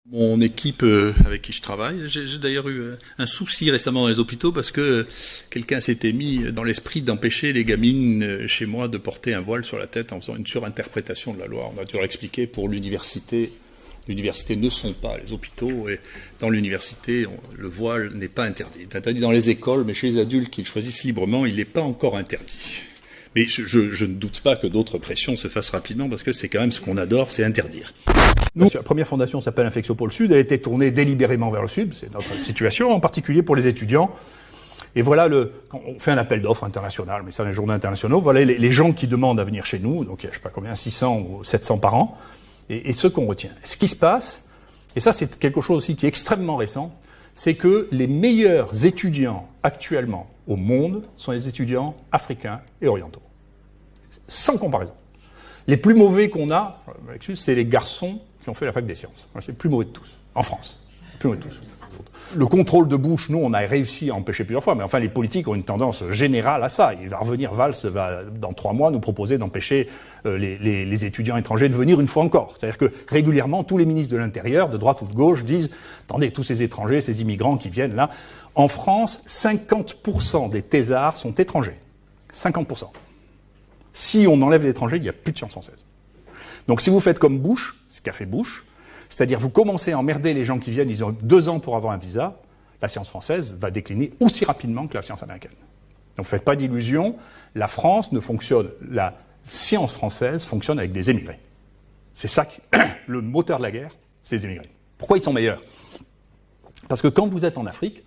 Mon équipe avec qui je travaille, j'ai d'ailleurs eu un souci récemment dans les hôpitaux parce que quelqu'un s'était mis dans l'esprit d'empêcher les gamines chez moi de porter un voile sur la tête en faisant une surinterprétation de la loi. On a dû leur expliquer pour l'université. L'université ne sont pas les hôpitaux et dans l'université, le voile n'est pas interdit. Il est interdit dans les écoles, mais chez les adultes qui le choisissent librement, il n'est pas encore interdit. Mais je ne doute pas que d'autres pressions se fassent rapidement parce que c'est quand même ce qu'on adore, c'est interdire. Nous, la première fondation s'appelle Inflexio Pôle Sud, elle a été tournée délibérément vers le Sud, c'est notre situation, en particulier pour les étudiants. Et voilà, on fait un appel d'offres international, mais ça, les journaux internationaux, voilà les gens qui demandent à venir chez nous, donc il y a, je sais pas combien, 600 ou 700 par an, et ce qu'on retient. Ce qui se passe, et ça c'est quelque chose aussi qui est extrêmement récent, c'est que les meilleurs étudiants actuellement au monde sont les étudiants africains et orientaux. Sans comparaison. Les plus mauvais qu'on a, c'est les garçons qui ont fait la fac des sciences. C'est le plus mauvais de tous, en France. Le plus mauvais de tous. Le contrôle de Bush, nous, on a réussi à empêcher plusieurs fois, mais enfin, les politiques ont une tendance générale à ça. Il va revenir, Valls va, dans 3 mois, nous proposer d'empêcher les étudiants étrangers de venir une fois encore. C'est-à-dire que, régulièrement, tous les ministres de l'Intérieur, de droite ou de gauche, disent « Attendez, tous ces étrangers, ces immigrants qui viennent là... » En France, 50% des thésards sont étrangers. 50%. Si on enlève les étrangers, il n'y a plus de sciences françaises. Donc si vous faites comme Bush, ce qu'a fait Bush, c'est-à-dire vous commencez à emmerder les gens qui viennent, ils ont 2 ans pour avoir un visa, la science française va décliner aussi rapidement que la science américaine. Donc faites pas d'illusions, la France ne fonctionne, la science française fonctionne avec des émigrés. C'est ça le moteur de la guerre, c'est les émigrés. Pourquoi ils sont meilleurs? Parce que quand vous êtes en Afrique,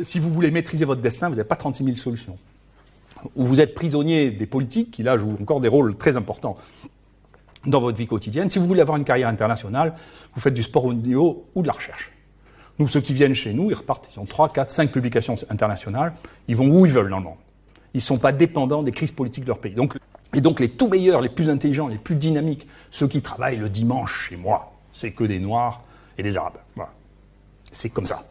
si vous voulez maîtriser votre destin, vous n'avez pas 36 000 solutions. Ou vous êtes prisonnier des politiques, qui là jouent encore des rôles très importants dans votre vie quotidienne. Si vous voulez avoir une carrière internationale, vous faites du sport haut niveau ou de la recherche. Nous, ceux qui viennent chez nous, ils repartent, ils ont 3, 4, 5 publications internationales, ils vont où ils veulent dans le monde. Ils ne sont pas dépendants des crises politiques de leur pays. Donc les tout meilleurs, les plus intelligents, les plus dynamiques, ceux qui travaillent le dimanche chez moi, c'est que des Noirs et des Arabes. Voilà. C'est comme ça.